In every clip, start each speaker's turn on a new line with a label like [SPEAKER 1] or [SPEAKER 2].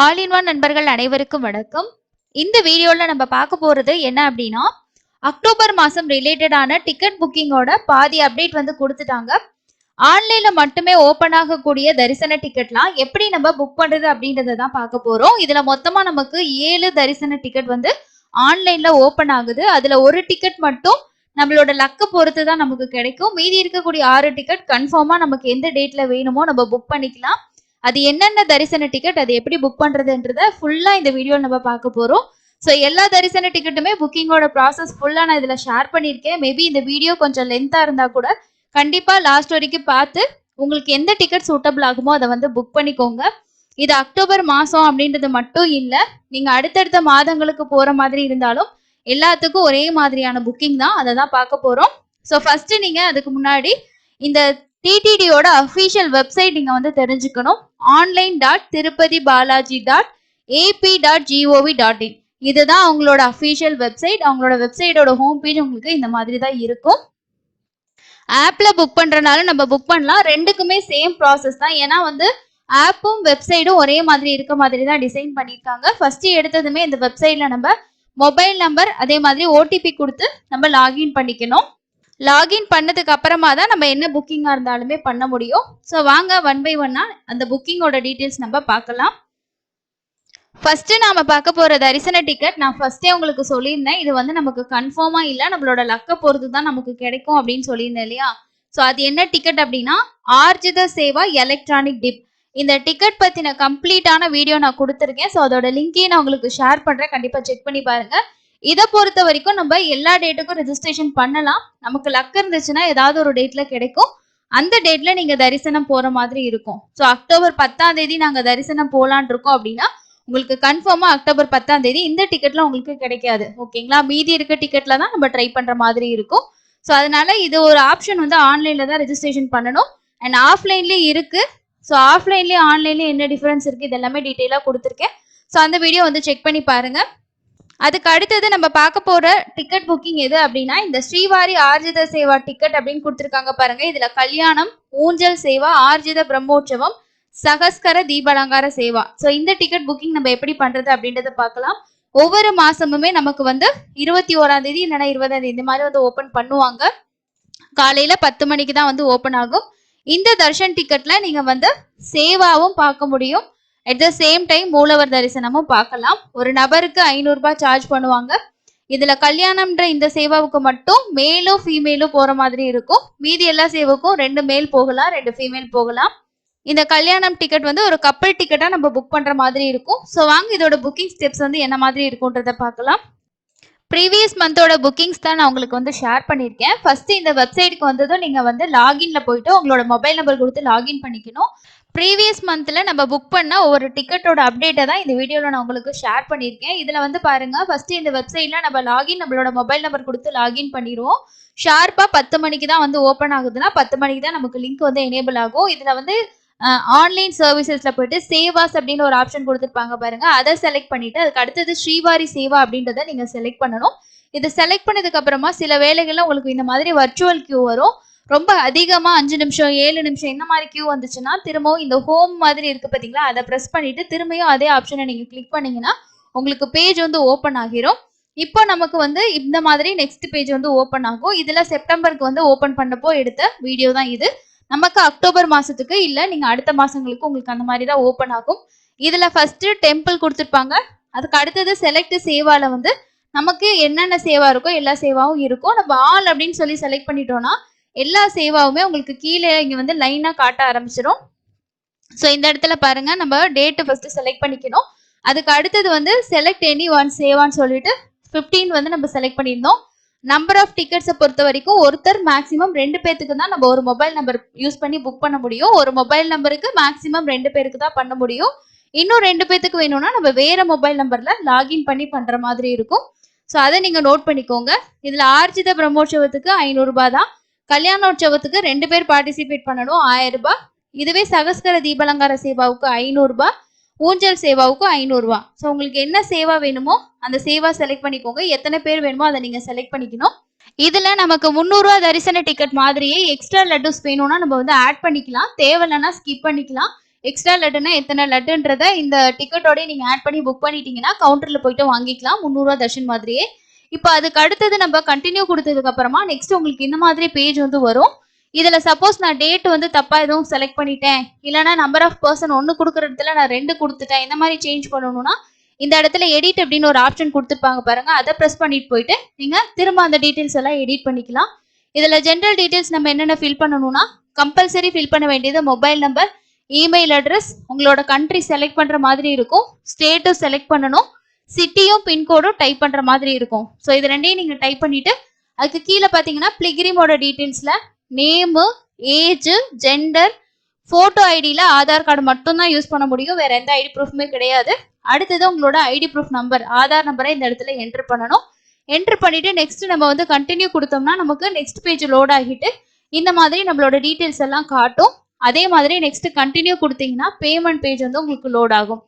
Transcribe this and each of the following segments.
[SPEAKER 1] All in one நண்பர்கள் அனைவருக்கும் வணக்கம். இந்த வீடியோல நம்ம பார்க்க போறது என்ன அப்படின்னா, அக்டோபர் மாசம் ரிலேட்டடான டிக்கெட் புக்கிங்கோட பாதி அப்டேட் வந்து கொடுத்துட்டாங்க. ஆன்லைன்ல மட்டுமே ஓபன் ஆகக்கூடிய தரிசன டிக்கெட்லாம் எப்படி நம்ம புக் பண்றது அப்படின்றத தான் பார்க்க போறோம். இதுல மொத்தமா நமக்கு 7 தரிசன டிக்கெட் வந்து ஆன்லைன்ல ஓபன் ஆகுது. அதுல ஒரு டிக்கெட் மட்டும் நம்மளோட லக்க பொறுத்து தான் நமக்கு கிடைக்கும். மீதி இருக்கக்கூடிய 6 டிக்கெட் கன்ஃபார்மா நமக்கு எந்த டேட்ல வேணுமோ நம்ம புக் பண்ணிக்கலாம். அது என்னென்ன தரிசன டிக்கெட், அது எப்படி புக் பண்றதுன்றத ஃபுல்லா இந்த வீடியோல நம்ம பார்க்க போறோம். ஸோ எல்லா தரிசன டிக்கெட்டுமே புக்கிங்கோட ப்ராசஸ் ஃபுல்லா நான் இதுல ஷேர் பண்ணியிருக்கேன். மேபி இந்த வீடியோ கொஞ்சம் லென்த்தா இருந்தா கூட கண்டிப்பா லாஸ்ட் வரைக்கும் பார்த்து உங்களுக்கு எந்த டிக்கெட் சூட்டபிள் ஆகுமோ அதை வந்து புக் பண்ணிக்கோங்க. இது அக்டோபர் மாசம் அப்படின்றது மட்டும் இல்ல, நீங்க அடுத்தடுத்த மாதங்களுக்கு போற மாதிரி இருந்தாலும் எல்லாத்துக்கும் ஒரே மாதிரியான புக்கிங் தான், அதை தான் பார்க்க போறோம். ஸோ ஃபர்ஸ்ட் நீங்க அதுக்கு முன்னாடி இந்த டிடிடியோட அஃபீஷியல் வெப்சைட் நீங்க வந்து தெரிஞ்சுக்கணும். online.tirupati-balaji.ap.gov.in இதுதான் அவங்களோட அஃபீஷியல் வெப்சைட். அவங்களோட வெப்சைட்டோட ஹோம் பேஜ் உங்களுக்கு இந்த மாதிரி தான் இருக்கும். ஆப்ல புக் பண்றதுனால நம்ம புக் பண்ணலாம். ரெண்டுக்குமே சேம் ப்ராசஸ் தான். ஏன்னா வந்து ஆப்பும் வெப்சைடும் ஒரே மாதிரி இருக்க மாதிரி தான் டிசைன் பண்ணியிருக்காங்க. ஃபர்ஸ்ட் எடுத்ததுமே இந்த வெப்சைட்ல நம்ம மொபைல் நம்பர் அதே மாதிரி ஓடிபி கொடுத்து நம்ம லாகின் பண்ணிக்கணும். லாகின் பண்ணதுக்கு அப்புறமா தான் நம்ம என்ன புக்கிங்கா இருந்தாலுமே பண்ண முடியும். ஸோ வாங்க ஒன் பை ஒன்னா அந்த புக்கிங்கோட டீட்டெயில்ஸ் நம்ம பார்க்கலாம். ஃபர்ஸ்ட் நாம பார்க்க போற தரிசன டிக்கெட் நான் ஃபர்ஸ்டே உங்களுக்கு சொல்லியிருந்தேன். இது வந்து நமக்கு கன்ஃபார்மா இல்லை, நம்மளோட லக்க பொறுத்து தான் நமக்கு கிடைக்கும் அப்படின்னு சொல்லியிருந்தேன் இல்லையா. ஸோ அது என்ன டிக்கெட் அப்படின்னா ஆர்ஜித சேவா எலக்ட்ரானிக் டிப். இந்த டிக்கெட் பத்தின கம்ப்ளீட்டான வீடியோ நான் கொடுத்துருக்கேன். ஸோ அதோட லிங்கையும் நான் உங்களுக்கு ஷேர் பண்றேன், கண்டிப்பா செக் பண்ணி பாருங்க. இதை பொறுத்த வரைக்கும் நம்ம எல்லா டேட்டுக்கும் ரெஜிஸ்ட்ரேஷன் பண்ணலாம். நமக்கு லக் இருந்துச்சுன்னா ஏதாவது ஒரு டேட்ல கிடைக்கும். அந்த டேட்ல நீங்க தரிசனம் போற மாதிரி இருக்கும். ஸோ அக்டோபர் 10ஆம் தேதி நாங்க தரிசனம் போலான் இருக்கோம் அப்படின்னா உங்களுக்கு கன்ஃபார்மா அக்டோபர் 10ஆம் தேதி இந்த டிக்கெட்ல உங்களுக்கு கிடைக்காது. ஓகேங்களா, மீதி இருக்க டிக்கெட்ல தான் நம்ம ட்ரை பண்ற மாதிரி இருக்கும். ஸோ அதனால இது ஒரு ஆப்ஷன் வந்து ஆன்லைன்ல தான் ரெஜிஸ்ட்ரேஷன் பண்ணணும். அண்ட் ஆஃப்லைன்லயும் இருக்கு. ஸோ ஆஃப்லைன்லயும் ஆன்லைன்லயும் என்ன டிஃபரன்ஸ் இருக்கு இது எல்லாமே டீட்டெயிலா கொடுத்துருக்கேன். ஸோ அந்த வீடியோ வந்து செக் பண்ணி பாருங்க. அதுக்கு அடுத்தது நம்ம பார்க்க போற டிக்கெட் புக்கிங் எது அப்படின்னா இந்த ஸ்ரீவாரி ஆர்ஜித சேவா டிக்கெட் அப்படின்னு கொடுத்துருக்காங்க பாருங்க. இதுல கல்யாணம், ஊஞ்சல் சேவா, ஆர்ஜித பிரம்மோற்சவம், சகஸ்கர தீபாலங்கார சேவா. ஸோ இந்த டிக்கெட் புக்கிங் நம்ம எப்படி பண்றது அப்படின்றத பார்க்கலாம். ஒவ்வொரு மாசமுமே நமக்கு வந்து 21ஆம் தேதி இல்லைன்னா 20ஆம் தேதி இந்த மாதிரி வந்து ஓபன் பண்ணுவாங்க. காலையில 10 மணிக்கு தான் வந்து ஓபன் ஆகும். இந்த தர்ஷன் டிக்கெட்ல நீங்க வந்து சேவாவும் பார்க்க முடியும். அட் த சேம் டைம் மூலவர் தரிசனமும் பார்க்கலாம். ஒரு நபருக்கு 500 ரூபாய் சார்ஜ் பண்ணுவாங்க. இதுல கல்யாணம்ன்ற இந்த சேவாவுக்கு மட்டும் மேலும் ஃபீமேலும் போற மாதிரி இருக்கும். மீதி எல்லா சேவாவுக்கும் 2 மேல் போகலாம், 2 ஃபீமேல் போகலாம். இந்த கல்யாணம் டிக்கெட் வந்து ஒரு கப்பல் டிக்கெட்டா நம்ம புக் பண்ற மாதிரி இருக்கும். ஸோ வாங்க இதோட புக்கிங் ஸ்டெப்ஸ் வந்து என்ன மாதிரி இருக்கும்ன்றத பார்க்கலாம். ப்ரீவியஸ் மந்தோட புக்கிங்ஸ் தான் நான் உங்களுக்கு வந்து ஷேர் பண்ணியிருக்கேன். ஃபர்ஸ்ட் இந்த வெப்சைட்டுக்கு வந்ததும் நீங்க வந்து லாகின்ல போயிட்டு உங்களோட மொபைல் நம்பர் கொடுத்து லாகின் பண்ணிக்கணும். ப்ரீவியஸ் மந்த்ல நம்ம புக் பண்ண ஒவ்வொரு டிக்கெட்டோட அப்டேட்டை தான் இந்த வீடியோவில் நான் உங்களுக்கு ஷேர் பண்ணியிருக்கேன். இதுல வந்து பாருங்க, ஃபர்ஸ்ட் இந்த வெப்சைட்ல நம்ம நம்மளோட மொபைல் நம்பர் கொடுத்து லாகின் பண்ணிடுவோம். ஷார்ப்பா 10 மணிக்கு தான் வந்து ஓப்பன் ஆகுதுன்னா 10 மணிக்கு தான் நமக்கு லிங்க் வந்து எனேபிள் ஆகும். இதுல வந்து ஆன்லைன் சர்வீசஸ்ல போயிட்டு சேவாஸ் அப்படின்னு ஒரு ஆப்ஷன் கொடுத்துருப்பாங்க பாருங்க, அதை செலக்ட் பண்ணிட்டு அதுக்கு அடுத்தது ஸ்ரீவாரி சேவா அப்படின்றத நீங்க செலக்ட் பண்ணணும். இதை செலக்ட் பண்ணதுக்கு அப்புறமா சில வேலைகள்ல உங்களுக்கு இந்த மாதிரி வர்ச்சுவல் கியூ வரும். ரொம்ப அதிகமா 5 நிமிஷம் 7 நிமிஷம் இந்த மாதிரி கியூ வந்துச்சுன்னா திரும்பவும் இந்த ஹோம் மாதிரி இருக்கு பாத்தீங்களா, அதை ப்ரெஸ் பண்ணிட்டு திரும்பியும் அதே ஆப்ஷனை நீங்க கிளிக் பண்ணீங்கன்னா உங்களுக்கு பேஜ் வந்து ஓப்பன் ஆகிரும். இப்போ நமக்கு வந்து இந்த மாதிரி நெக்ஸ்ட் பேஜ் வந்து ஓப்பன் ஆகும். இதுல செப்டம்பருக்கு வந்து ஓப்பன் பண்ணப்போ எடுத்த வீடியோ தான் இது. நமக்கு அக்டோபர் மாசத்துக்கு இல்ல நீங்க அடுத்த மாசங்களுக்கு உங்களுக்கு அந்த மாதிரி தான் ஓப்பன் ஆகும். இதுல ஃபர்ஸ்ட் டெம்பிள் கொடுத்துருப்பாங்க. அதுக்கு அடுத்தது செலக்ட் சேவால வந்து நமக்கு என்னென்ன சேவா இருக்கோ எல்லா சேவாவும் இருக்கும். நம்ம ஆல் அப்படின்னு சொல்லி செலக்ட் பண்ணிட்டோம்னா எல்லா சேவாவுமே உங்களுக்கு கீழே இங்க வந்து லைனா காட்ட ஆரம்பிச்சிடும். ஸோ இந்த இடத்துல பாருங்க, நம்ம டேட் ஃபர்ஸ்ட் செலக்ட் பண்ணிக்கணும். அதுக்கு அடுத்தது வந்து செலக்ட் எனி ஒன் சேவான்னு சொல்லிட்டு 15 வந்து நம்ம செலக்ட் பண்ணியிருந்தோம். நம்பர் ஆஃப் டிக்கெட்ஸை பொறுத்த வரைக்கும் ஒருத்தர் மேக்ஸிமம் 2 பேருக்கு தான் நம்ம ஒரு மொபைல் நம்பர் யூஸ் பண்ணி புக் பண்ண முடியும். ஒரு மொபைல் நம்பருக்கு மேக்ஸிமம் 2 பேருக்கு தான் பண்ண முடியும். இன்னும் 2 பேருக்கு வேணும்னா நம்ம வேற மொபைல் நம்பர்ல லாகின் பண்ணி பண்ற மாதிரி இருக்கும். ஸோ அதை நீங்க நோட் பண்ணிக்கோங்க. இதுல ஆர்ஜித பிரம்மோற்சவத்துக்கு 500 ரூபாய் தான். கல்யாணோற்சவத்துக்கு 2 பேர் பார்ட்டிசிபேட் பண்ணணும், 1000 ரூபாய். இதுவே சகஸ்கர தீபாலங்கார சேவாவுக்கு 500 ரூபாய், ஊஞ்சல் சேவாவுக்கு 500 ரூபாய். ஸோ உங்களுக்கு என்ன சேவா வேணுமோ அந்த சேவா செலக்ட் பண்ணிக்கோங்க. எத்தனை பேர் வேணுமோ அதை நீங்க செலக்ட் பண்ணிக்கணும். இதுல நமக்கு 300 ரூபாய் தரிசன டிக்கெட் மாதிரியே எக்ஸ்ட்ரா லட்டுஸ் வேணும்னா நம்ம வந்து ஆட் பண்ணிக்கலாம், தேவையில்லைன்னா ஸ்கிப் பண்ணிக்கலாம். எக்ஸ்ட்ரா லட்டுனா எத்தனை லட்டுன்றத இந்த டிக்கெட்டோட நீங்க ஆட் பண்ணி புக் பண்ணிட்டீங்கன்னா கவுண்டர்ல போயிட்டு வாங்கிக்கலாம் 300 ரூபா தர்ஷன் மாதிரியே. இப்போ அதுக்கு அடுத்தது நம்ம கண்டினியூ கொடுத்ததுக்கு அப்புறமா நெக்ஸ்ட் உங்களுக்கு இந்த மாதிரி பேஜ் வந்து வரும். இதுல சப்போஸ் நான் டேட் வந்து தப்பா எதுவும் செலக்ட் பண்ணிட்டேன், இல்லைன்னா நம்பர் ஆஃப் பர்சன் 1 கொடுக்குற இடத்துல நான் 2 கொடுத்துட்டேன், இந்த மாதிரி சேஞ்ச் பண்ணணும்னா இந்த இடத்துல எடிட் அப்படின்னு ஒரு ஆப்ஷன் கொடுத்துருப்பாங்க பாருங்க, அதை ப்ரெஸ் பண்ணிட்டு போயிட்டு நீங்க திரும்ப அந்த டீடைல்ஸ் எல்லாம் எடிட் பண்ணிக்கலாம். இதுல ஜென்ரல் டீடைல்ஸ் நம்ம என்னென்ன ஃபில் பண்ணணும்னா கம்பல்சரி ஃபில் பண்ண வேண்டியது மொபைல் நம்பர், இமெயில் அட்ரஸ், உங்களோட கண்ட்ரி செலக்ட் பண்ற மாதிரி இருக்கும், ஸ்டேட்டும் செலக்ட் பண்ணணும், சிட்டியும் பின்கோடும் டைப் பண்ற மாதிரி இருக்கும். ஸோ இது ரெண்டையும் நீங்க டைப் பண்ணிட்டு அதுக்கு கீழே பார்த்தீங்கன்னா பிளிகிரிமோட டீடைல்ஸ்ல நேமு, ஏஜ், ஜெண்டர், போட்டோ ஐடியில ஆதார் கார்டு மட்டும் தான் யூஸ் பண்ண முடியும், வேற எந்த ஐடி ப்ரூஃப்மே கிடையாது. அடுத்தது உங்களோட ஐடி ப்ரூஃப் நம்பர், ஆதார் நம்பரை இந்த இடத்துல என்டர் பண்ணணும். என்டர் பண்ணிட்டு நெக்ஸ்ட் நம்ம வந்து கண்டினியூ கொடுத்தோம்னா நமக்கு நெக்ஸ்ட் பேஜ் லோட் ஆகிட்டு இந்த மாதிரி நம்மளோட டீடைல்ஸ் எல்லாம் காட்டும். அதே மாதிரி நெக்ஸ்ட் கண்டினியூ கொடுத்தீங்கன்னா பேமெண்ட் பேஜ் வந்து உங்களுக்கு லோட் ஆகும்.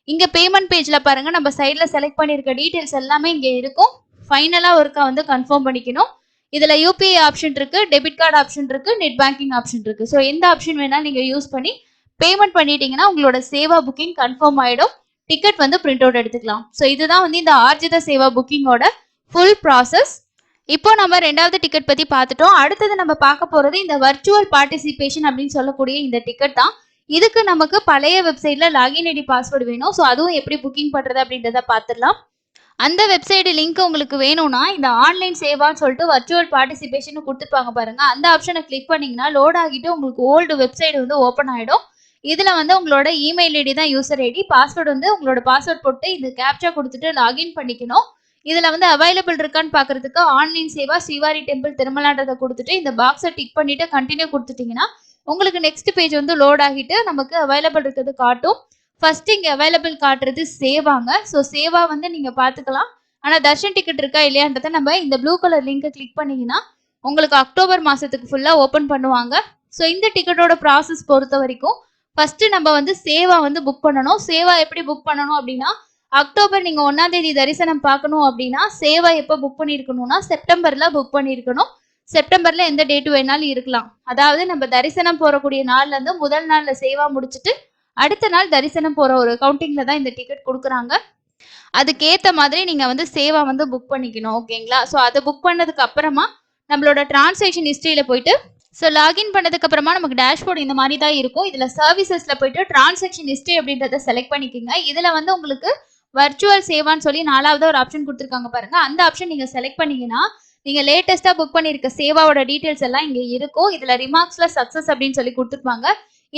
[SPEAKER 1] இங்க பேமெண்ட் பேஜ்ல பாருங்க நம்ம சைட்ல செலக்ட் பண்ணிருக்க டீடைல்ஸ் எல்லாமே இங்க இருக்கும். ஃபைனலா ஒருக்கா வந்து கன்ஃபார்ம் பண்ணிக்கணும். இதுல யூபிஐ ஆப்ஷன் இருக்கு, டெபிட் கார்டு ஆப்ஷன் இருக்கு, நெட் பேங்கிங் ஆப்ஷன் இருக்கு. ஸோ எந்த ஆப்ஷன் வேணாலும் நீங்க யூஸ் பண்ணி பேமெண்ட் பண்ணிட்டீங்கன்னா உங்களோட சேவா புக்கிங் கன்ஃபார்ம் ஆயிடும். டிக்கெட் வந்து பிரிண்ட் அவுட் எடுத்துக்கலாம். ஸோ இதுதான் வந்து இந்த ஆர்ஜித சேவா புக்கிங்கோட ஃபுல் ப்ராசஸ். இப்போ நம்ம ரெண்டாவது டிக்கெட் பத்தி பார்த்துட்டோம். அடுத்தது நம்ம பார்க்க போறது இந்த வர்ச்சுவல் பார்ட்டிசிபேஷன் அப்படின்னு சொல்லக்கூடிய இந்த டிக்கெட் தான். இதுக்கு நமக்கு பழைய வெப்சைட்ல லாகின் ஐடி பாஸ்வேர்டு வேணும். ஸோ அதுவும் எப்படி புக்கிங் பண்றது அப்படின்றத பார்த்துடலாம். அந்த வெப்சைட் லிங்க் உங்களுக்கு வேணும்னா இந்த ஆன்லைன் சேவான்னு சொல்லிட்டு வர்ச்சுவல் பார்ட்டிசிபேஷன் கொடுத்துருப்பாங்க பாருங்க, அந்த ஆப்ஷனை கிளிக் பண்ணீங்கன்னா லோட் ஆகிட்டு உங்களுக்கு ஓல்டு வெப்சைட் வந்து ஓப்பன் ஆகிடும். இதுல வந்து உங்களோட இமெயில் ஐடி தான் யூசர் ஐடி, பாஸ்வேர்டு வந்து உங்களோட பாஸ்வேர்ட் போட்டு இது கேப்சா கொடுத்துட்டு லாகின் பண்ணிக்கணும். இதுல வந்து அவைலபிள் இருக்கான்னு பாக்குறதுக்கு ஆன்லைன் சேவா ஸ்ரீவாரி டெம்பிள் திருமலான்றதை கொடுத்துட்டு இந்த பாக்ஸை டிக் பண்ணிட்டு கண்டினியூ கொடுத்துட்டீங்கன்னா உங்களுக்கு நெக்ஸ்ட் பேஜ் வந்து லோட் ஆகிட்டு நமக்கு அவைலபிள் இருக்கிறது காட்டும். ஃபர்ஸ்ட் இங்க அவைலபிள் காட்டுறது சேவாங்க. ஸோ சேவா வந்து நீங்க பாத்துக்கலாம். ஆனா தர்ஷன் டிக்கெட் இருக்கா இல்லையான்றத நம்ம இந்த ப்ளூ கலர் லிங்கை கிளிக் பண்ணீங்கன்னா உங்களுக்கு அக்டோபர் மாசத்துக்கு ஃபுல்லா ஓபன் பண்ணுவாங்க. ஸோ இந்த டிக்கெட்டோட ப்ராசஸ் பொறுத்த வரைக்கும் ஃபர்ஸ்ட் நம்ம வந்து சேவா வந்து புக் பண்ணணும். சேவா எப்படி புக் பண்ணணும் அப்படின்னா அக்டோபர் நீங்க 1ஆம் தேதி தரிசனம் பார்க்கணும் அப்படின்னா சேவா எப்போ புக் பண்ணிருக்கணும்னா செப்டம்பர்ல புக் பண்ணிருக்கணும். செப்டம்பர்ல எந்த டேட் வேணாலும் இருக்கலாம். அதாவது நம்ம தரிசனம் போறக்கூடிய நாள்ல இருந்து முதல் நாள்ல சேவா முடிச்சுட்டு அடுத்த நாள் தரிசனம் போற ஒரு கவுண்டிங்ல தான் இந்த டிக்கெட் கொடுக்குறாங்க. அதுக்கேற்ற மாதிரி நீங்க வந்து சேவா வந்து புக் பண்ணிக்கணும். ஓகேங்களா? ஸோ அதை புக் பண்ணதுக்கு அப்புறமா நம்மளோட டிரான்சாக்ஷன் ஹிஸ்டரியில போயிட்டு ஸோ லாகின் பண்ணதுக்கு அப்புறமா நமக்கு டேஷ்போர்ட் இந்த மாதிரி தான் இருக்கும். இதுல சர்வீசஸ்ல போயிட்டு டிரான்சாக்ஷன் ஹிஸ்டரி அப்படின்றத செலக்ட் பண்ணிக்கோங்க. இதுல வந்து உங்களுக்கு வர்ச்சுவல் சேவான்னு சொல்லி 4வது ஒரு ஆப்ஷன் கொடுத்துருக்காங்க பாருங்க, அந்த ஆப்ஷன் நீங்க செலக்ட் பண்ணீங்கன்னா நீங்க லேட்டஸ்டா புக் பண்ணிருக்க சேவாவோட டீடைல்ஸ் எல்லாம் இங்க இருக்கும். இதுல ரிமார்க்ஸ்ல சக்சஸ் அப்படின்னு சொல்லி கொடுத்துருப்பாங்க.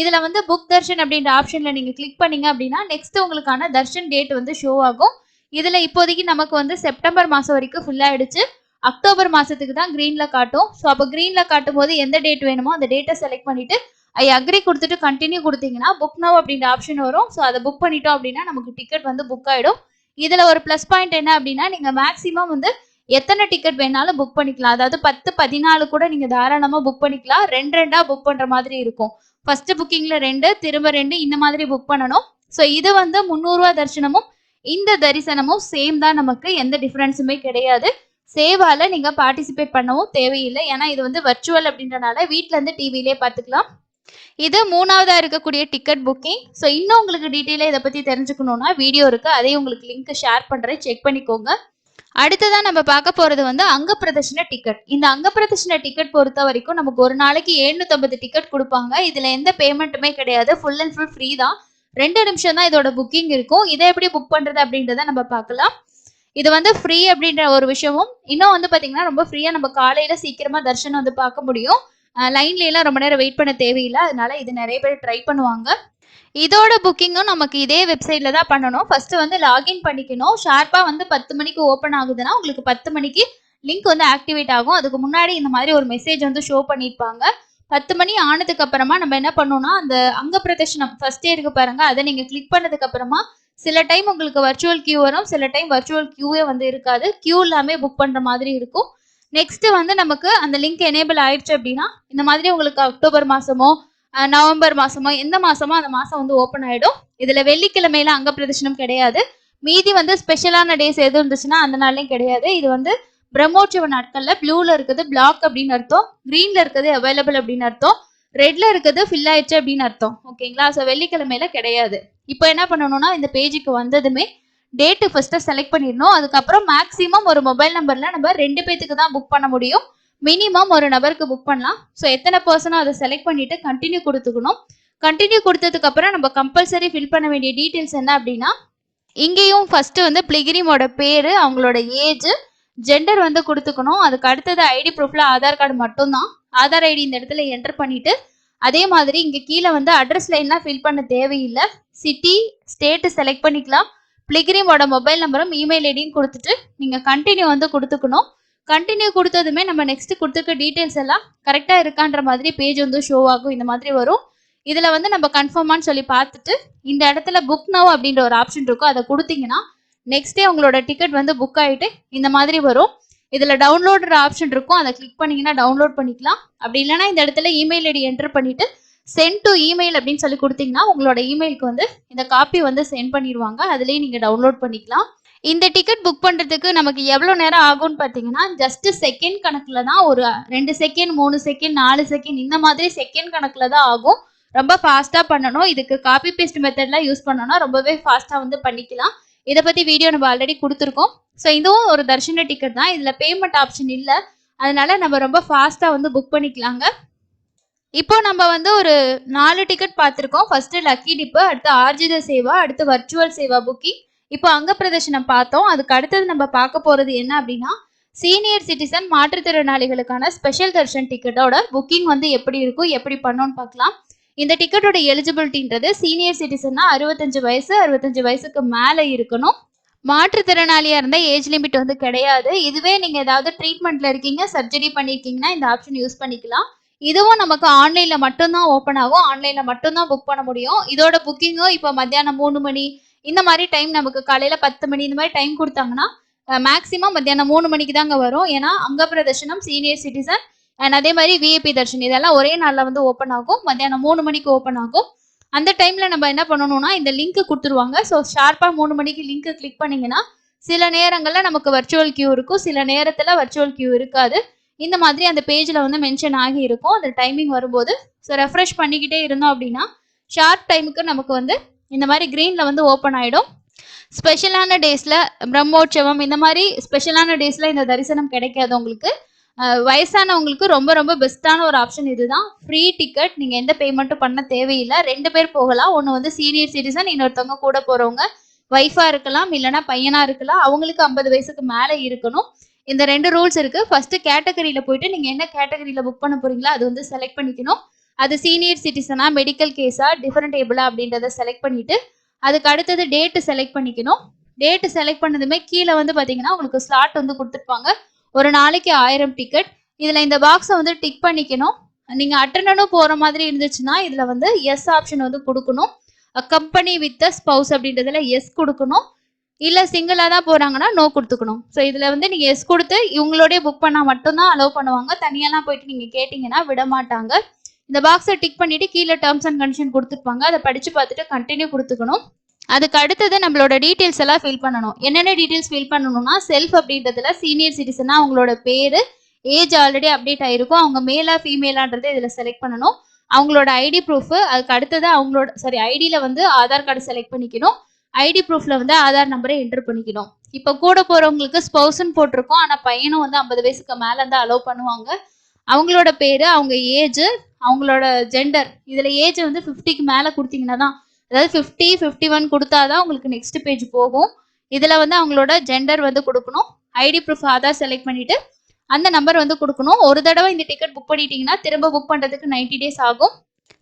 [SPEAKER 1] இதுல வந்து புக் தர்ஷன் அப்படின்ற ஆப்ஷன்ல நீங்க கிளிக் பண்ணீங்க அப்படின்னா நெக்ஸ்ட் உங்களுக்கான தர்ஷன் டேட் வந்து ஷோ ஆகும். இதுல இப்போதைக்கு நமக்கு வந்து செப்டம்பர் மாசம் வரைக்கும் ஃபுல் ஆயிடுச்சு. அக்டோபர் மாசத்துக்கு தான் கிரீன்ல காட்டும். ஸோ அப்போ கிரீன்ல காட்டும் போது எந்த டேட் வேணுமோ அந்த டேட்டை செலக்ட் பண்ணிட்டு ஐ அக்ரி கொடுத்துட்டு கண்டினியூ கொடுத்தீங்கன்னா புக் நவ் அப்படின்ற ஆப்ஷன் வரும். ஸோ அதை புக் பண்ணிட்டோம் அப்படின்னா நமக்கு டிக்கெட் வந்து புக் ஆயிடும். இதுல ஒரு பிளஸ் பாயிண்ட் என்ன அப்படின்னா நீங்க மேக்சிமம் வந்து எத்தனை டிக்கெட் வேணாலும் புக் பண்ணிக்கலாம். அதாவது 10, 14 கூட நீங்க தாராளமா புக் பண்ணிக்கலாம். 2 புக் பண்ற மாதிரி இருக்கும். ஃபர்ஸ்ட் புக்கிங்ல 2, திரும்ப 2 இந்த மாதிரி புக் பண்ணணும். ஸோ இது வந்து 300 ரூபா தரிசனமும் இந்த தரிசனமும் சேம் தான், நமக்கு எந்த டிஃபரன்ஸுமே கிடையாது. சேவால நீங்க பார்ட்டிசிபேட் பண்ணவும் தேவையில்லை, ஏன்னா இது வந்து வர்ச்சுவல் அப்படின்றனால வீட்ல இருந்து டிவிலே பார்த்துக்கலாம். இது 3வதா இருக்கக்கூடிய டிக்கெட் புக்கிங். ஸோ இன்னும் உங்களுக்கு டீட்டெயிலாக இதை பற்றி தெரிஞ்சுக்கணும்னா வீடியோ இருக்கு, அதையும் உங்களுக்கு லிங்க் ஷேர் பண்ணுறேன், செக் பண்ணிக்கோங்க. அடுத்ததான் நம்ம பார்க்க போறது வந்து அங்க பிரதர்ஷன டிக்கெட். இந்த அங்க பிரதர்ஷன டிக்கெட் பொறுத்த வரைக்கும் நமக்கு ஒரு நாளைக்கு 750 டிக்கெட் கொடுப்பாங்க. இதுல எந்த பேமெண்ட்டுமே கிடையாது, ஃபுல் அண்ட் ஃபுல் ஃப்ரீ தான். 2 நிமிஷம் தான் இதோட புக்கிங் இருக்கும். இதை எப்படி புக் பண்றது அப்படின்றத நம்ம பார்க்கலாம். இது வந்து ஃப்ரீ அப்படின்ற ஒரு விஷயமும் இன்னும் வந்து பாத்தீங்கன்னா ரொம்ப ஃப்ரீயா நம்ம காலையில சீக்கிரமா தர்ஷனம் வந்து பார்க்க முடியும். லைன்ல எல்லாம் ரொம்ப நேரம் வெயிட் பண்ண தேவையில்லை. அதனால இது நிறைய பேர் ட்ரை பண்ணுவாங்க. இதோட புக்கிங்கும் நமக்கு இதே வெப்சைட்ல தான் பண்ணணும். ஃபர்ஸ்ட் வந்து லாகின் பண்ணிக்கணும். ஷார்ப்பா வந்து 10 மணிக்கு ஓப்பன் ஆகுதுன்னா உங்களுக்கு 10 மணிக்கு லிங்க் வந்து ஆக்டிவேட் ஆகும். அதுக்கு முன்னாடி இந்த மாதிரி ஒரு மெசேஜ் வந்து ஷோ பண்ணியிருப்பாங்க. 10 மணி ஆனதுக்கு அப்புறமா நம்ம என்ன பண்ணோம்னா அந்த அங்க பிரதர்ஷனம் ஃபர்ஸ்டே இருக்கு பாருங்க, அதை நீங்க கிளிக் பண்ணதுக்கு அப்புறமா சில டைம் உங்களுக்கு வர்ச்சுவல் கியூ வரும், சில டைம் வர்ச்சுவல் கியூவே வந்து இருக்காது, கியூ எல்லாமே புக் பண்ற மாதிரி இருக்கும். நெக்ஸ்ட் வந்து நமக்கு அந்த லிங்க் எனேபிள் ஆயிடுச்சு அப்படின்னா இந்த மாதிரி உங்களுக்கு அக்டோபர் மாசமோ நவம்பர் மாசமோ எந்த மாசமோ அந்த மாசம் வந்து ஓப்பன் ஆயிடும். இதுல வெள்ளிக்கிழமையில அங்க பிரதர்ஷனம் கிடையாது. மீதி வந்து ஸ்பெஷலான டேஸ் எது இருந்துச்சுன்னா அந்த நாள்லயும் கிடையாது. இது வந்து பிரம்மோற்சவ நாட்கள்ல ப்ளூல இருக்குது பிளாக் அப்படின்னு அர்த்தம், கிரீன்ல இருக்குது அவைலபிள் அப்படின்னு அர்த்தம், ரெட்ல இருக்கிறது ஃபில் ஆயிடுச்சு அப்படின்னு அர்த்தம். ஓகேங்களா? ஸோ வெள்ளிக்கிழமையில கிடையாது. இப்போ என்ன பண்ணணும்னா இந்த பேஜுக்கு வந்ததுமே டேட்டு ஃபர்ஸ்ட் செலக்ட் பண்ணிடணும். அதுக்கப்புறம் மேக்ஸிமம் ஒரு மொபைல் நம்பர்ல நம்ம 2 பேத்துக்கு தான் புக் பண்ண முடியும். மினிமம் ஒரு நபருக்கு புக் பண்ணலாம். ஸோ எத்தனை பர்சனோ அதை செலக்ட் பண்ணிட்டு கண்டினியூ கொடுத்துக்கணும். கண்டினியூ கொடுத்ததுக்கு அப்புறம் நம்ம கம்பல்சரி ஃபில் பண்ண வேண்டிய டீட்டெயில்ஸ் என்ன அப்படின்னா, இங்கேயும் ஃபர்ஸ்ட் வந்து பிளிகிரிமோட பேரு, அவங்களோட ஏஜ், ஜெண்டர் வந்து கொடுத்துக்கணும். அதுக்கு அடுத்தது ஐடி ப்ரூஃப்ல ஆதார் கார்டு மட்டும்தான். ஆதார் ஐடி இந்த இடத்துல என்டர் பண்ணிட்டு, அதே மாதிரி இங்க கீழே வந்து அட்ரஸ் லைன்லாம் ஃபில் பண்ண தேவையில்லை. சிட்டி, ஸ்டேட் செலக்ட் பண்ணிக்கலாம். பிளிகிரிமோட மொபைல் நம்பரும் இமெயில் ஐடியும் கொடுத்துட்டு நீங்க கண்டினியூ வந்து கொடுத்துக்கணும். கண்டினியூ கொடுத்ததுமே நம்ம நெக்ஸ்ட் கொடுத்துருக்க டீட்டெயில்ஸ் எல்லாம் கரெக்டா இருக்கான்ற மாதிரி பேஜ் வந்து ஷோ ஆகும். இந்த மாதிரி வரும். இதுல வந்து நம்ம கன்ஃபார்மான்னு சொல்லி பார்த்துட்டு இந்த இடத்துல புக் நவ் அப்படின்ற ஒரு ஆப்ஷன் இருக்கும். அதை கொடுத்தீங்கன்னா நெக்ஸ்ட் டே உங்களோட டிக்கெட் வந்து புக் ஆயிட்டு இந்த மாதிரி வரும். இதுல டவுன்லோடுற ஆப்ஷன் இருக்கும். அதை கிளிக் பண்ணீங்கன்னா டவுன்லோட் பண்ணிக்கலாம். அப்படி இல்லைன்னா இந்த இடத்துல இமெயில் ஐடி என்டர் பண்ணிட்டு சென்ட் டு இமெயில் அப்படின்னு சொல்லி கொடுத்தீங்கன்னா உங்களோட இமெயிலுக்கு வந்து இந்த காப்பி வந்து சென்ட் பண்ணிடுவாங்க. அதுலேயே நீங்க டவுன்லோட் பண்ணிக்கலாம். இந்த டிக்கெட் புக் பண்றதுக்கு நமக்கு எவ்வளவு நேரம் ஆகும்னு பாத்தீங்கன்னா, ஜஸ்ட் செகண்ட் கணக்குல தான், ஒரு 2 செகண்ட் 3 செகண்ட் 4 செகண்ட் இந்த மாதிரி செகண்ட் கணக்குல தான் ஆகும். ரொம்ப ஃபாஸ்டா பண்ணணும். இதுக்கு காப்பி பேஸ்ட் மெத்தட்லாம் யூஸ் பண்ணோம்னா ரொம்பவே ஃபாஸ்டா வந்து பண்ணிக்கலாம். இதை பத்தி வீடியோ நம்ம ஆல்ரெடி கொடுத்துருக்கோம். ஸோ இதுவும் ஒரு தர்ஷன டிக்கெட் தான். இதுல பேமெண்ட் ஆப்ஷன் இல்லை. அதனால நம்ம ரொம்ப ஃபாஸ்டா வந்து புக் பண்ணிக்கலாங்க. இப்போ நம்ம வந்து ஒரு 4 டிக்கெட் பார்த்துருக்கோம். ஃபர்ஸ்ட் லக்கி டிப்பு, அடுத்து ஆர்ஜித சேவா, அடுத்து வர்ச்சுவல் சேவா புக்கிங், இப்போ அங்க பிரதர்ஷனம் பார்த்தோம். அதுக்கு அடுத்தது நம்ம பார்க்க போறது என்ன அப்படின்னா, சீனியர் சிட்டிசன் மாற்றுத்திறனாளிகளுக்கான ஸ்பெஷல் தர்ஷன் டிக்கெட்டோட புக்கிங் வந்து எப்படி இருக்கும், எப்படி பண்ணோம்னு பார்க்கலாம். இந்த டிக்கெட்டோட எலிஜிபிலிட்டின்றது சீனியர் சிட்டிசன்னா 65 வயசு, 65 வயசுக்கு மேலே இருக்கணும். மாற்றுத்திறனாளியா இருந்தா ஏஜ் லிமிட் வந்து கிடையாது. இதுவே நீங்க ஏதாவது ட்ரீட்மெண்ட்ல இருக்கீங்க, சர்ஜரி பண்ணிருக்கீங்கன்னா இந்த ஆப்ஷன் யூஸ் பண்ணிக்கலாம். இதுவும் நமக்கு ஆன்லைன்ல மட்டும்தான் ஓப்பன் ஆகும். ஆன்லைன்ல மட்டும்தான் புக் பண்ண முடியும். இதோட புக்கிங்கும் இப்போ மத்தியானம் 3 மணி இந்த மாதிரி டைம், நமக்கு காலையில 10 மணி இந்த மாதிரி டைம் கொடுத்தாங்கன்னா மேக்ஸிமம் மத்தியானம் 3 மணிக்கு தாங்க வரும். ஏன்னா அங்க பிரதர்ஷனம், சீனியர் சிட்டிசன் அண்ட் அதே மாதிரி விஐபி தர்ஷன் இதெல்லாம் ஒரே நாள்ல வந்து ஓப்பன் ஆகும். மத்தியானம் 3 மணிக்கு ஓப்பன் ஆகும். அந்த டைம்ல நம்ம என்ன பண்ணணும்னா இந்த லிங்க் கொடுத்துருவாங்க. ஸோ ஷார்ப்பா 3 மணிக்கு லிங்க் கிளிக் பண்ணீங்கன்னா சில நேரங்கள்ல நமக்கு வர்ச்சுவல் கியூ இருக்கும், சில நேரத்துல வர்ச்சுவல் கியூ இருக்காது. இந்த மாதிரி அந்த பேஜ்ல வந்து மென்ஷன் ஆகி இருக்கும். அந்த டைமிங் வரும்போது ஸோ ரெஃப்ரெஷ் பண்ணிக்கிட்டே இருந்தோம் அப்படின்னா ஷார்ப் டைமுக்கு நமக்கு வந்து இந்த மாதிரி கிரீன்ல வந்து ஓப்பன் ஆயிடும். ஸ்பெஷலான டேஸ்ல பிரம்மோற்சவம் இந்த மாதிரி ஸ்பெஷலான டேஸ்ல இந்த தரிசனம் கிடைக்காது உங்களுக்கு. வயசானவங்களுக்கு ரொம்ப ரொம்ப பெஸ்ட்டான ஒரு ஆப்ஷன் இதுதான். ஃப்ரீ டிக்கெட், நீங்க எந்த பேமெண்ட்டும் பண்ண தேவையில்லை. 2 பேர் போகலாம். ஒன்று வந்து சீனியர் சிட்டிசன், இன்னொருத்தவங்க கூட போறவங்க ஒய்ஃபா இருக்கலாம், இல்லைன்னா பையனா இருக்கலாம். அவங்களுக்கு 50 வயசுக்கு மேலே இருக்கணும். இந்த 2 ரூல்ஸ் இருக்கு. ஃபர்ஸ்ட் கேட்டகரியில போயிட்டு நீங்க என்ன கேட்டகரியில புக் பண்ண போறீங்களோ அது வந்து செலக்ட் பண்ணிக்கணும். அது சீனியர் சிட்டிசனா, மெடிக்கல் கேஸா, டிஃபரெண்ட் டேபிளா அப்படின்றத செலக்ட் பண்ணிட்டு அதுக்கு அடுத்தது டேட்டு செலக்ட் பண்ணிக்கணும். டேட்டு செலக்ட் பண்ணதுமே கீழே வந்து பாத்தீங்கன்னா உங்களுக்கு ஸ்லாட் வந்து கொடுத்துருப்பாங்க. ஒரு நாளைக்கு 1000 டிக்கெட். இதுல இந்த பாக்ஸை வந்து டிக் பண்ணிக்கணும். நீங்க அட்டனனும் போற மாதிரி இருந்துச்சுன்னா இதுல வந்து எஸ் ஆப்ஷன் வந்து கொடுக்கணும். கம்பெனி வித் ஸ்பவுஸ் அப்படின்றதுல எஸ் கொடுக்கணும். இல்ல சிங்கிளா தான் போறாங்கன்னா நோ கொடுத்துக்கணும். ஸோ இதுல வந்து நீங்க எஸ் கொடுத்து இவங்களோடய புக் பண்ணா மட்டும்தான் அலோவ் பண்ணுவாங்க. தனியெல்லாம் போயிட்டு நீங்க கேட்டீங்கன்னா விட மாட்டாங்க. இந்த பாக்ஸை டிக் பண்ணிட்டு கீழே டேர்ம்ஸ் அண்ட் கண்டிஷன் கொடுத்துருப்பாங்க. அதை படிச்சு பார்த்துட்டு கண்டினியூ கொடுத்துக்கணும். அதுக்கு அடுத்தது நம்மளோட டீட்டெயில்ஸ் எல்லாம் ஃபில் பண்ணணும். என்னென்ன டீட்டெயில்ஸ் ஃபில் பண்ணணும்னா, செல்ஃப் அப்படின்றதுல சீனியர் சிட்டிசனா அவங்களோட பேரு, ஏஜ் ஆல்ரெடி அப்டேட் ஆயிருக்கும், அவங்க மேலா ஃபீமேலான்றதை இதுல செலக்ட் பண்ணணும். அவங்களோட ஐடி ப்ரூஃப், அதுக்கு அடுத்தது அவங்களோட ஐடியில வந்து ஆதார் கார்டு செலக்ட் பண்ணிக்கணும். ஐடி ப்ரூஃப்ல வந்து ஆதார் நம்பரை என்டர் பண்ணிக்கணும். இப்போ கூட போறவங்களுக்கு ஸ்பௌஸ்ன்னு போட்டிருக்கோம். ஆனா பையனும் வந்து 50 வயசுக்கு மேல இருந்து அலோவ் பண்ணுவாங்க. அவங்களோட பேரு, அவங்க ஏஜ், அவங்களோட ஜெண்டர், இதுல ஏஜ் வந்து 50க்கு மேல கொடுத்தீங்கன்னா தான், அதாவது 50 51 கொடுத்தாதான் உங்களுக்கு நெக்ஸ்ட் பேஜ் போகும். இதுல வந்து அவங்களோட ஜெண்டர் வந்து கொடுக்கணும். ஐடி ப்ரூஃப் ஆதார் செலக்ட் பண்ணிட்டு அந்த நம்பர் வந்து கொடுக்கணும். ஒரு தடவை இந்த டிக்கெட் புக் பண்ணிட்டீங்கன்னா திரும்ப புக் பண்றதுக்கு 90 டேஸ் ஆகும்.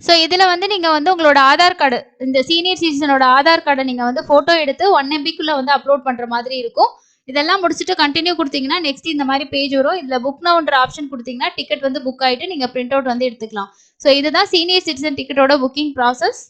[SPEAKER 1] ஸோ இதுல வந்து நீங்க வந்து உங்களோட ஆதார் கார்டு, இந்த சீனியர் சிட்டிசனோட ஆதார் கார்டை நீங்க வந்து போட்டோ எடுத்து 1 MBக்குள்ள வந்து அப்லோட் பண்ற மாதிரி இருக்கும். இதெல்லாம் முடிச்சுட்டு கண்டினியூ கொடுத்தீங்கன்னா நெக்ஸ்ட் இந்த மாதிரி பேஜ் வரும். இதுல புக் நவுன்ற ஆப்ஷன் கொடுத்தீங்கன்னா டிக்கெட் வந்து புக் ஆயிட்டு நீங்க பிரிண்ட் அவுட் வந்து எடுத்துக்கலாம். ஸோ இதுதான் சீனியர் சிட்டிசன் டிக்கெட்டோட புக்கிங் ப்ராசஸ்.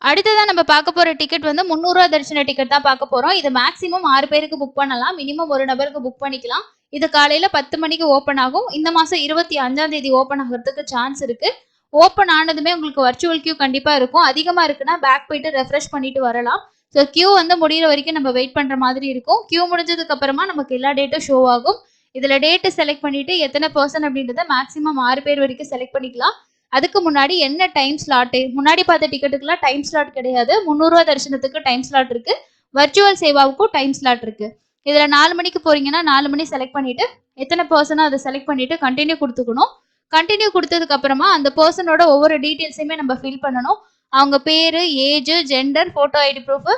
[SPEAKER 1] அடுத்ததான் நம்ம பார்க்க போற டிக்கெட் வந்து 300 ரூபா தரிசன டிக்கெட் தான் பார்க்க போறோம். இது மேக்ஸிமம் 6 பேருக்கு புக் பண்ணலாம். மினிமம் ஒரு நபருக்கு புக் பண்ணிக்கலாம். இது காலையில 10 மணிக்கு ஓப்பன் ஆகும். இந்த மாசம் 25ஆம் தேதி ஓப்பன் ஆகிறதுக்கு சான்ஸ் இருக்கு. ஓப்பன் ஆனதுமே உங்களுக்கு வர்ச்சுவல் கியூ கண்டிப்பா இருக்கும். அதிகமா இருக்குன்னா பேக் போயிட்டு ரெஃப்ரெஷ் பண்ணிட்டு வரலாம். ஸோ கியூ வந்து முடிகிற வரைக்கும் நம்ம வெயிட் பண்ற மாதிரி இருக்கும். கியூ முடிஞ்சதுக்கு அப்புறமா நமக்கு எல்லா டேட்டும் ஷோ ஆகும். இதுல டேட்டு செலக்ட் பண்ணிட்டு எத்தனை பர்சன் அப்படின்றத மேக்ஸிமம் 6 பேர் வரைக்கும் செலக்ட் பண்ணிக்கலாம். அதுக்கு முன்னாடி என்ன டைம் ஸ்லாட், முன்னாடி பார்த்த டிக்கெட்டுக்குலாம் டைம் ஸ்லாட் கிடையாது. 300 ரூபா தரிசனத்துக்கு டைம் ஸ்லாட் இருக்கு. வர்ச்சுவல் சேவாவுக்கும் டைம் ஸ்லாட் இருக்கு. இதுல 4 மணிக்கு போறீங்கன்னா 4 மணி செலக்ட் பண்ணிட்டு எத்தனை பர்சனோ அதை செலக்ட் பண்ணிட்டு கண்டினியூ கொடுத்துக்கணும். கண்டினியூ கொடுத்ததுக்கு அப்புறமா அந்த பர்சனோட ஒவ்வொரு டீட்டெயில்ஸையுமே நம்ம ஃபில் பண்ணணும். அவங்க பேரு, age, gender, photo ID proof,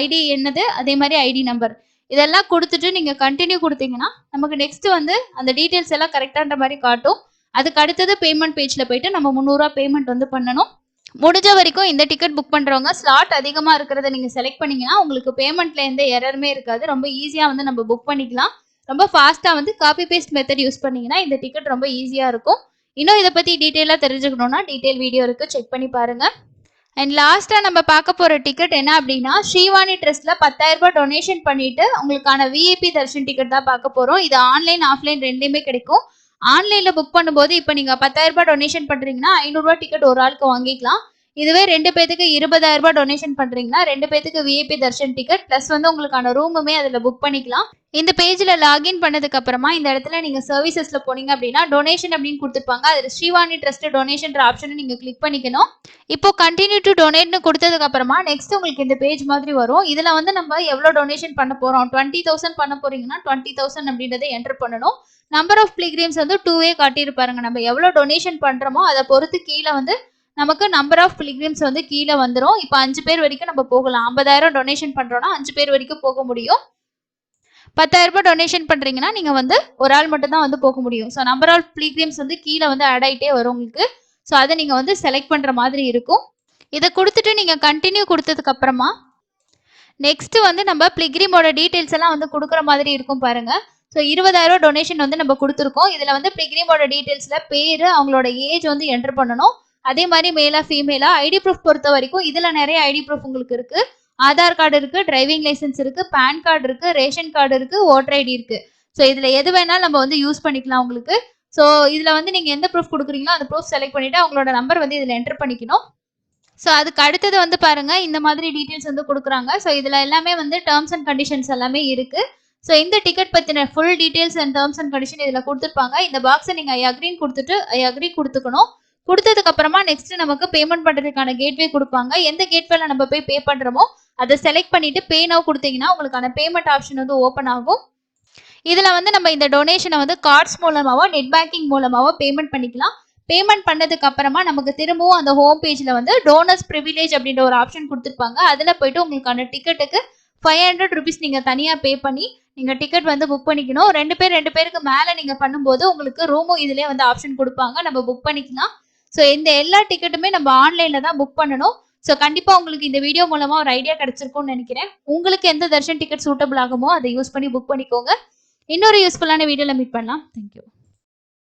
[SPEAKER 1] ID என்னது, அதே மாதிரி ஐடி நம்பர் இதெல்லாம் கொடுத்துட்டு நீங்க கண்டினியூ கொடுத்தீங்கன்னா நமக்கு நெக்ஸ்ட் வந்து அந்த டீட்டெயில்ஸ் எல்லாம் கரெக்டான்ற மாதிரி காட்டும். அதுக்கு அடுத்தது பேமெண்ட் பேஜ்ல போயிட்டு நம்ம 300 ரூபா பேமெண்ட் வந்து பண்ணணும். முடிஞ்ச வரைக்கும் இந்த டிக்கெட் புக் பண்றவங்க ஸ்லாட் அதிகமா இருக்கிறத நீங்க செலக்ட் பண்ணீங்கன்னா உங்களுக்கு பேமெண்ட்ல எந்த எரருமே இருக்காது. ரொம்ப ஈஸியா வந்து நம்ம புக் பண்ணிக்கலாம். ரொம்ப ஃபாஸ்டா வந்து காப்பி பேஸ்ட் மெத்தட் யூஸ் பண்ணீங்கன்னா இந்த டிக்கெட் ரொம்ப ஈஸியா இருக்கும். இன்னும் இதை பத்தி டீட்டெயிலா தெரிஞ்சுக்கணும்னா டீட்டெயில் வீடியோ இருக்கு, செக் பண்ணி பாருங்க. அண்ட் லாஸ்டா நம்ம பார்க்க போற டிக்கெட் என்ன அப்படின்னா, ஸ்ரீவாணி ட்ரஸ்ட்ல 10,000 ரூபாய் டொனேஷன் பண்ணிட்டு உங்களுக்கான விஐபி தர்ஷன் டிக்கெட் தான் பார்க்க போறோம். இது ஆன்லைன் ஆஃப்லைன் ரெண்டுமே கிடைக்கும். ஆன்லைன்ல புக் பண்ணும்போது இப்போ நீங்க 10,000 ரூபாய் டொனேஷன் பண்றீங்கன்னா 500 ரூபாய் டிக்கெட் ஒரு ஆளுக்கு வாங்கிக்கலாம். இதுவே 2 பேத்துக்கு 20,000 ரூபாய் டொனேஷன் பண்றீங்கன்னா 2 பேத்துக்கு விஐபி தர்ஷன் டிக்கெட் பிளஸ் வந்து உங்களுக்கான ரூமுமே அதுல புக் பண்ணிக்கலாம். இந்த பேஜ்ல லாகின் பண்ணதுக்கு அப்புறமா இந்த இடத்துல நீங்க சர்வீசஸ்ல போனீங்க அப்படின்னா டொனேஷன் அப்படின்னு கொடுத்துருப்பாங்க. அதுல ஸ்ரீவாணி ட்ரஸ்ட் டொனேஷன் ஆப்ஷனை நீங்க கிளிக் பண்ணிக்கணும். இப்போ கண்டினியூ டு டொனேட்னு கொடுத்ததுக்கு அப்புறமா நெக்ஸ்ட் உங்களுக்கு இந்த பேஜ் மாதிரி வரும். இதுல வந்து நம்ம எவ்வளவு டொனேஷன் பண்ண போறோம், 20,000 பண்ண போறீங்கன்னா 20,000 அப்படின்றத என்டர் பண்ணணும். நம்பர் ஆஃப் பிளிகிரிம்ஸ் வந்து 2 காட்டியிருப்பாருங்க. நம்ம எவ்வளவு டொனேஷன் பண்றோமோ அதை பொறுத்து கீழே வந்து நமக்கு நம்பர் ஆஃப் பிளிகிரிம்ஸ் வந்து கீழே வந்துடும். இப்போ 5 பேர் வரைக்கும் நம்ம போகலாம். 50,000 டொனேஷன் பண்றோம்னா 5 பேர் வரைக்கும் போக முடியும். 10,000 ரூபாய் டொனேஷன் பண்றீங்கன்னா நீங்க வந்து ஒரு ஆள் மட்டும் தான் வந்து போக முடியும். ஸோ நம்பர் ஆஃப் பிளிகிரிம்ஸ் வந்து கீழே வந்து ஆட் ஆகிட்டே வரும் உங்களுக்கு. ஸோ அதை நீங்க வந்து செலக்ட் பண்ற மாதிரி இருக்கும். இதை கொடுத்துட்டு நீங்க கண்டினியூ கொடுத்ததுக்கு அப்புறமா நெக்ஸ்ட் வந்து நம்ம பிளிகிரிமோட டீடைல்ஸ் எல்லாம் வந்து கொடுக்குற மாதிரி இருக்கும் பாருங்க. ஸோ 20,000 ரூபாய் டொனேஷன் வந்து நம்ம கொடுத்துருக்கோம். இதுல வந்து பிளிகிரிமோட டீடைல்ஸ்ல பேரு, அவங்களோட ஏஜ் வந்து என்டர் பண்ணணும். அதே மாதிரி மேலா ஃபீமேலா, ஐடி ப்ரூஃப் பொறுத்த வரைக்கும் இதுல நிறைய ஐடி ப்ரூஃப் உங்களுக்கு இருக்கு. ஆதார் கார்டு இருக்கு, டிரைவிங் லைசன்ஸ் இருக்கு, பேன் கார்டு இருக்கு, ரேஷன் கார்டு இருக்கு, ஓட்டர் ஐடி இருக்கு. ஸோ இதுல எது வேணாலும் நம்ம வந்து யூஸ் பண்ணிக்கலாம் உங்களுக்கு. ஸோ இதுல வந்து நீங்க எந்த ப்ரூஃப் கொடுக்குறீங்களோ அந்த ப்ரூஃப் செலக்ட் பண்ணிட்டு அவங்களோட நம்பர் வந்து இதுல என்டர் பண்ணிக்கணும். ஸோ அதுக்கு அடுத்தது வந்து பாருங்க, இந்த மாதிரி டீட்டெயில்ஸ் வந்து கொடுக்குறாங்க. ஸோ இதுல எல்லாமே வந்து டேர்ம்ஸ் அண்ட் கண்டிஷன்ஸ் எல்லாமே இருக்கு. ஸோ இந்த டிக்கெட் பத்தின full details and terms and condition இதுல கொடுத்துருப்பாங்க. இந்த பாக்ஸை நீங்க ஐ அக்ரின்னு கொடுத்துட்டு ஐ அக்ரி கொடுத்துக்கணும். கொடுத்ததுக்கு அப்புறமா நெக்ஸ்ட் நமக்கு பேமெண்ட் பண்றதுக்கான கேட்வே கொடுப்பாங்க. எந்த கேட்வேல நம்ம போய் பே பண்றோமோ அதை செலக்ட் பண்ணிட்டு பே நவ் கொடுத்தீங்கன்னா உங்களுக்கான பேமெண்ட் ஆப்ஷன் வந்து ஓப்பன் ஆகும். இதுல வந்து நம்ம இந்த டொனேஷனை வந்து கார்ட்ஸ் மூலமாவோ நெட் பேங்கிங் மூலமாவோ பேமெண்ட் பண்ணிக்கலாம். பேமெண்ட் பண்ணதுக்கு அப்புறமா நமக்கு திரும்பவும் அந்த ஹோம் பேஜ்ல வந்து டோனர்ஸ் ப்ரிவிலேஜ் அப்படின்ற ஒரு ஆப்ஷன் கொடுத்துருப்பாங்க. அதுல போயிட்டு உங்களுக்கான டிக்கெட்டுக்கு 500 ருபீஸ் நீங்க தனியா பே பண்ணி நீங்க டிக்கெட் வந்து புக் பண்ணிக்கணும். 2 பேருக்கு மேல நீங்க பண்ணும்போது உங்களுக்கு ரூமும் இதுலயே வந்து ஆப்ஷன் கொடுப்பாங்க, நம்ம புக் பண்ணிக்கலாம். ஸோ இந்த எல்லா டிக்கெட்டுமே நம்ம ஆன்லைன்ல தான் புக் பண்ணணும். ஸோ கண்டிப்பா உங்களுக்கு இந்த வீடியோ மூலமா ஒரு ஐடியா கிடைச்சிருக்கும்னு நினைக்கிறேன். உங்களுக்கு எந்த தர்ஷன் டிக்கெட் சூட்டபிள் ஆகுமோ அதை யூஸ் பண்ணி புக் பண்ணிக்கோங்க. இன்னொரு யூஸ்ஃபுல்லான வீடியோல மீட் பண்ணலாம். தேங்க்யூ.